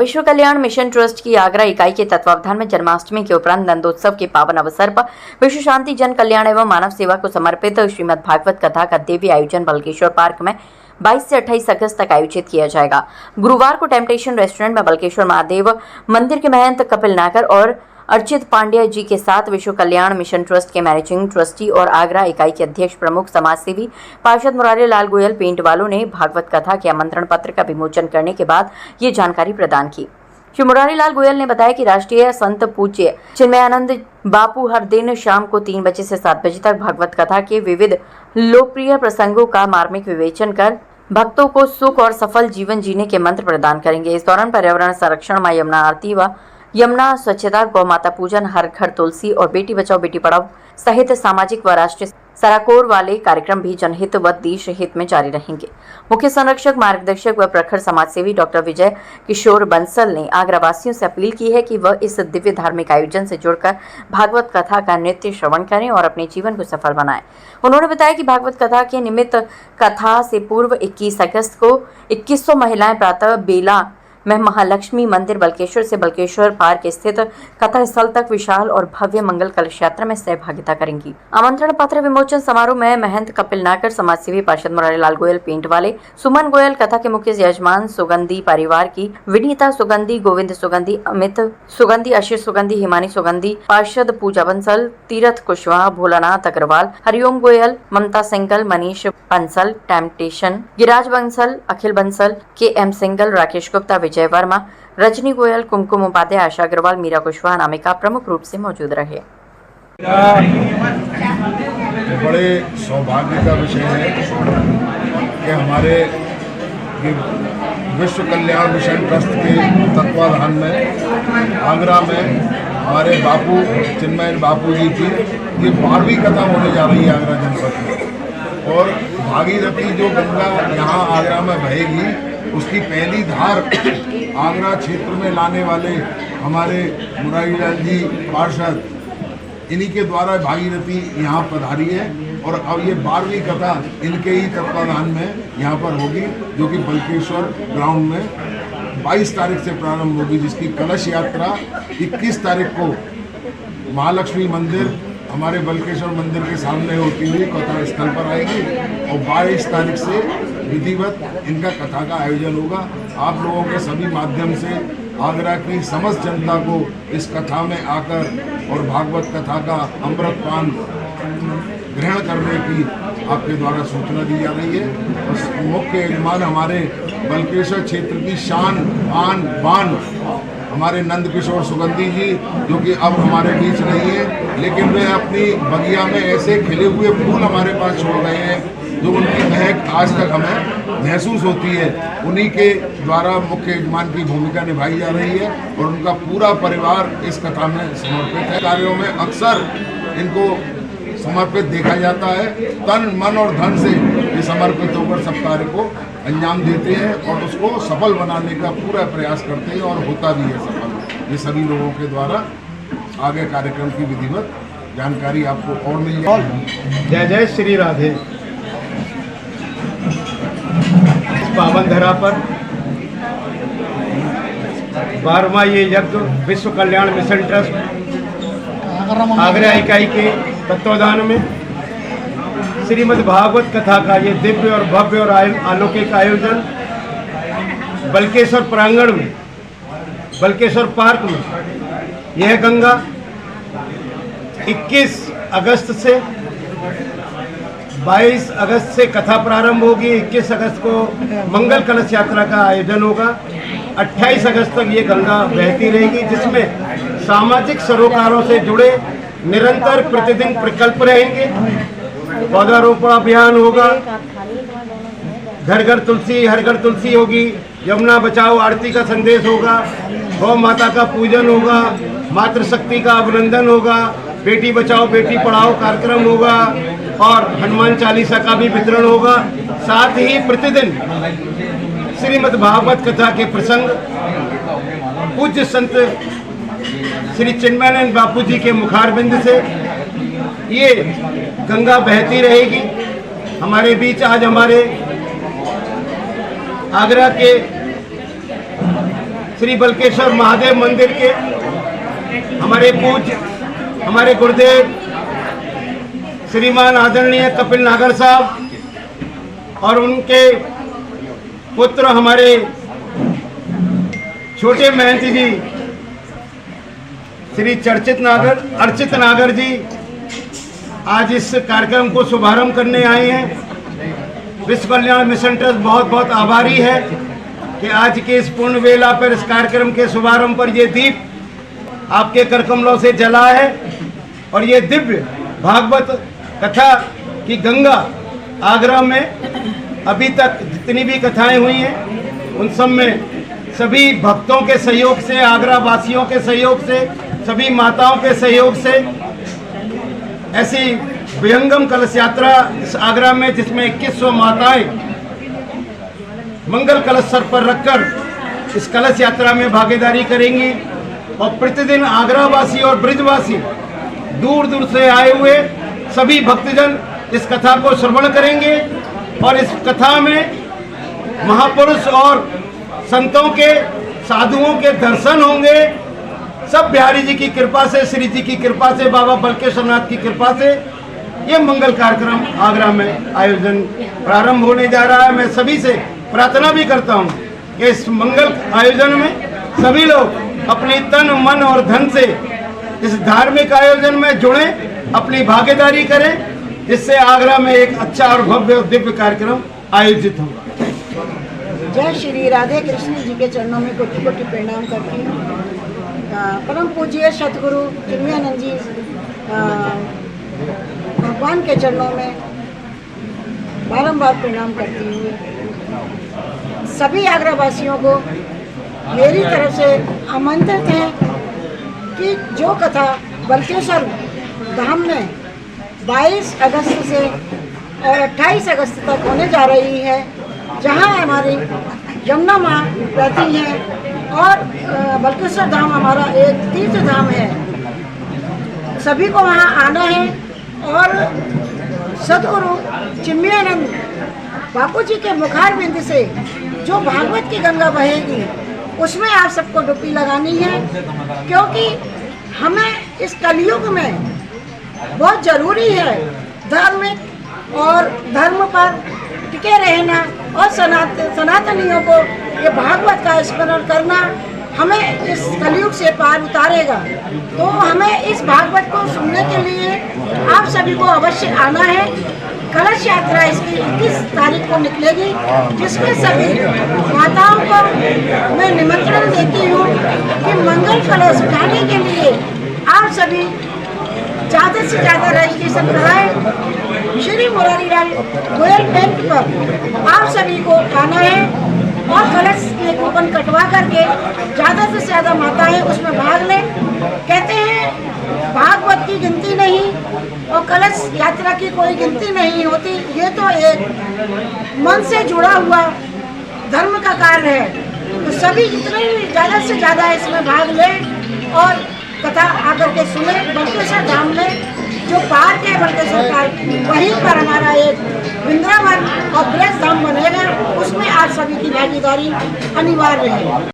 विश्व कल्याण mission trust की आगरा इकाई के तत्वावधान में जन्माष्टमी के उपरांत नंदोत्सव के पावन अवसर पर विश्व शांति, जन कल्याण एवं मानव सेवा को समर्पित श्रीमद् भागवत कथा का दिव्य आयोजन बल्केश्वर पार्क में 22 से 28 अगस्त तक आयोजित किया जाएगा। गुरुवार को टेम्पटेशन रेस्टोरेंट में बल्केश्वर महादेव मंदिर के महंत कपिल नागर और अर्चित पांड्या जी के साथ विश्व कल्याण मिशन ट्रस्ट के मैनेजिंग ट्रस्टी और आगरा इकाई के अध्यक्ष प्रमुख समाजसेवी पार्षद मुरारी लाल गोयल पेंट वालों ने भागवत कथा के आमंत्रण पत्र का विमोचन करने के बाद ये जानकारी प्रदान की। श्री मुरारी लाल गोयल ने बताया कि राष्ट्रीय संत पूज्य चिन्मयानंद बापू हर दिन शाम को 3 बजे से 7 बजे तक भागवत कथा के विविध लोकप्रिय प्रसंगों का मार्मिक विवेचन कर भक्तों को सुख और सफल जीवन जीने के मंत्र प्रदान करेंगे। इस दौरान पर्यावरण संरक्षण, मां यमुना आरती व यमुना स्वच्छता, गौ माता पूजन, हर घर तुलसी और बेटी बचाओ बेटी पढ़ाओ सहित सामाजिक व राष्ट्रीय सराकोर वाले कार्यक्रम भी जनहित व देश हित में जारी रहेंगे। मुख्य संरक्षक, मार्गदर्शक व प्रखर समाजसेवी डॉक्टर विजय किशोर बंसल ने आगरावासियों से अपील की है कि वह इस दिव्य धार्मिक आयोजन से जुड़कर भागवत कथा का नित्य श्रवण करें और अपने जीवन को सफल बनाएं। उन्होंने बताया कि भागवत कथा के निमित्त कथा से पूर्व 21 अगस्त को 2100 महिलाएं प्रातः बेला में महालक्ष्मी मंदिर बल्केश्वर से बल्केश्वर पार्क स्थित कथा स्थल तक विशाल और भव्य मंगल कलश यात्रा में सहभागिता करेंगी। आमंत्रण पत्र विमोचन समारोह में महंत कपिल नागर, समाजसेवी पार्षद मुरारी लाल गोयल पेंट वाले, सुमन गोयल, कथा के मुख्य यजमान सुगंधी परिवार की विनीता सुगंधी, गोविंद सुगंधी, अमित सुगंधी, आशीष सुगंधी, हिमानी सुगंधी, पार्षद पूजा बंसल, तीरथ कुशवाहा, भोलानाथ अग्रवाल, हरिओम गोयल, ममता सिंगल, मनीष बंसल, टेम्पटेशन, गिराज बंसल, अखिल बंसल, KM सिंगल, राकेश गुप्ता, विजय वर्मा, रजनी गोयल, कुमकुम उपाध्याय, आशा अग्रवाल, मीरा कुशवाहा, नामिका प्रमुख रूप से मौजूद रहे। बड़े सौभाग्य का विषय है कि हमारे विश्व कल्याण मिशन ट्रस्ट के तत्वाधान में आगरा में हमारे बापू चिन्मय बापू जी की ये 12वीं कथा होने जा रही है आगरा जनपद में। और भागीरथी जो गंगा यहाँ आगरा में बहेगी उसकी पहली धार आगरा क्षेत्र में लाने वाले हमारे मुरारी लाल जी पार्षद, इन्हीं के द्वारा भागीरथी यहाँ पधारी है। और अब ये 12वीं कथा इनके ही तत्वाधान में यहाँ पर होगी, जो कि बल्केश्वर ग्राउंड में 22 तारीख से प्रारंभ होगी, जिसकी कलश यात्रा 21 तारीख को महालक्ष्मी मंदिर हमारे बल्केश्वर मंदिर के सामने होती हुई कथा स्थल पर आएगी और 22 तारीख से विधिवत इनका कथा का आयोजन होगा। आप लोगों के सभी माध्यम से आगरा की समस्त जनता को इस कथा में आकर और भागवत कथा का अमृतपान ग्रहण करने की आपके द्वारा सूचना दी जा रही है। और मुख्य यजमान हमारे बल्केश्वर क्षेत्र की शान, आन, बान हमारे नंद किशोर सुगंधी जी, जो कि अब हमारे बीच नहीं है, लेकिन वे अपनी बगिया में ऐसे खिले हुए फूल हमारे पास छोड़ गए हैं जो उनकी महक आज तक हमें महसूस होती है। उन्हीं के द्वारा मुख्य यजमान की भूमिका निभाई जा रही है और उनका पूरा परिवार इस कथा में समर्पित है। कार्यों में अक्सर इनको समर्पित देखा जाता है, तन, मन और धन से ये समर्पित होकर सब कार्य को अंजाम देते हैं और उसको सफल बनाने का पूरा प्रयास करते हैं और होता भी है सफल। ये सभी लोगों के द्वारा आगे कार्यक्रम की विधिवत जानकारी आपको और मिल जाएगी। जय जय श्री राधे। इस पावन धरा पर 12वां ये यज्ञ विश्व कल्याण मिशन ट्रस्ट आगरा इकाई के तत्वाधान में श्रीमद् भागवत कथा का ये दिव्य और भव्य और अलौकिक आयोजन बल्केश्वर प्रांगण में, बल्केश्वर पार्क में, यह गंगा 21 अगस्त से 22 अगस्त से कथा प्रारंभ होगी। 21 अगस्त को मंगल कलश यात्रा का आयोजन होगा। 28 अगस्त तक ये गंगा बहती रहेगी, जिसमें सामाजिक सरोकारों से जुड़े निरंतर प्रतिदिन प्रकल्प रहेंगे। पौधारोपण अभियान होगा, घर घर तुलसी, हर घर तुलसी होगी, यमुना बचाओ आरती का संदेश होगा, गौ माता का पूजन होगा, मातृशक्ति का अभिनंदन होगा, बेटी बचाओ बेटी पढ़ाओ कार्यक्रम होगा और हनुमान चालीसा का भी वितरण होगा। साथ ही प्रतिदिन श्रीमद् भागवत कथा के प्रसंग पूज्य संत श्री चिन्मयानंद बापू जी के मुखारबिंद से ये गंगा बहती रहेगी। हमारे बीच आज हमारे आगरा के श्री बल्केश्वर महादेव मंदिर के हमारे पूज्य हमारे गुरुदेव श्रीमान आदरणीय कपिल नागर साहब और उनके पुत्र हमारे छोटे महंत जी श्री अर्चित नागर जी आज इस कार्यक्रम को शुभारंभ करने आए हैं। विश्व कल्याण मिशन ट्रस्ट बहुत बहुत आभारी है कि आज के इस पूर्ण वेला पर इस कार्यक्रम के शुभारंभ पर ये दीप आपके करकमलों से जला है और ये दिव्य भागवत कथा की गंगा आगरा में अभी तक जितनी भी कथाएं हुई हैं उन सब में सभी भक्तों के सहयोग से, आगरा वासियों के सहयोग से, सभी माताओं के सहयोग से ऐसी विहंगम कलश यात्रा इस आगरा में जिसमें 2100 माताएं मंगल कलश सर पर रखकर इस कलश यात्रा में भागीदारी करेंगी और प्रतिदिन आगरा वासी और ब्रिजवासी दूर दूर से आए हुए सभी भक्तजन इस कथा को श्रवण करेंगे और इस कथा में महापुरुष और संतों के, साधुओं के दर्शन होंगे। सब बिहारी जी की कृपा से, श्री जी की कृपा से, बाबा बल्केश्वर नाथ की कृपा से ये मंगल कार्यक्रम आगरा में आयोजन प्रारंभ होने जा रहा है। मैं सभी से प्रार्थना भी करता हूँ कि इस मंगल आयोजन में सभी लोग अपनी तन, मन और धन से इस धार्मिक आयोजन में जुड़े, अपनी भागीदारी करें, जिससे आगरा में एक अच्छा और भव्य और दिव्य कार्यक्रम आयोजित होगा। जय श्री राधे कृष्ण जी के चरणों में कोटि कोटि प्रणाम करती हूँ। परम पूज्य सतगुरु चिन्मयानंद जी भगवान के चरणों में बारंबार प्रणाम करती हूँ। सभी आगरा वासियों को मेरी तरफ से आमंत्रित है कि जो कथा बल्केश्वर धाम में 22 अगस्त से और 28 अगस्त तक होने जा रही है, जहां हमारी यमुना माँ रहती है और बल्केश्वर धाम हमारा एक तीर्थ धाम है। सभी को वहां आना है और सदगुरु चिन्मयानंद बापू जी के मुखारबिंद से जो भागवत की गंगा बहेगी उसमें आप सबको डुबकी लगानी है, क्योंकि हमें इस कलयुग में बहुत ज़रूरी है धार्मिक और धर्म पर टिके रहना और सनातनियों को ये भागवत का स्मरण करना हमें इस कलयुग से पार उतारेगा। तो हमें इस भागवत को सुनने के लिए आप सभी को अवश्य आना है। कलश यात्रा इसकी 21 तारीख को निकलेगी, जिसमें सभी माताओं को मैं निमंत्रण देती हूँ कि मंगल कलश उठाने के लिए आप सभी ज़्यादा से ज़्यादा रजिस्ट्रेशन कराएं। श्री मुरारीलाल गोयल बैंक पर आप सभी को आना है और कलश के कूपन कटवा करके ज़्यादा से ज़्यादा माताएं उसमें भाग लें। कहते हैं भागवत की गिनती नहीं और कलश यात्रा की कोई गिनती नहीं होती, ये तो एक मन से जुड़ा हुआ धर्म का कार्य है। तो सभी जितने ज़्यादा से ज़्यादा इसमें भाग लें और कथा आकर के सुने। बल्केश्वर धाम में जो पार्क है बल्केश्वर पार्क, वहीं पर हमारा एक वृंदावन और ब्रज धाम बनेगा, उसमें आप सभी की भागीदारी अनिवार्य है।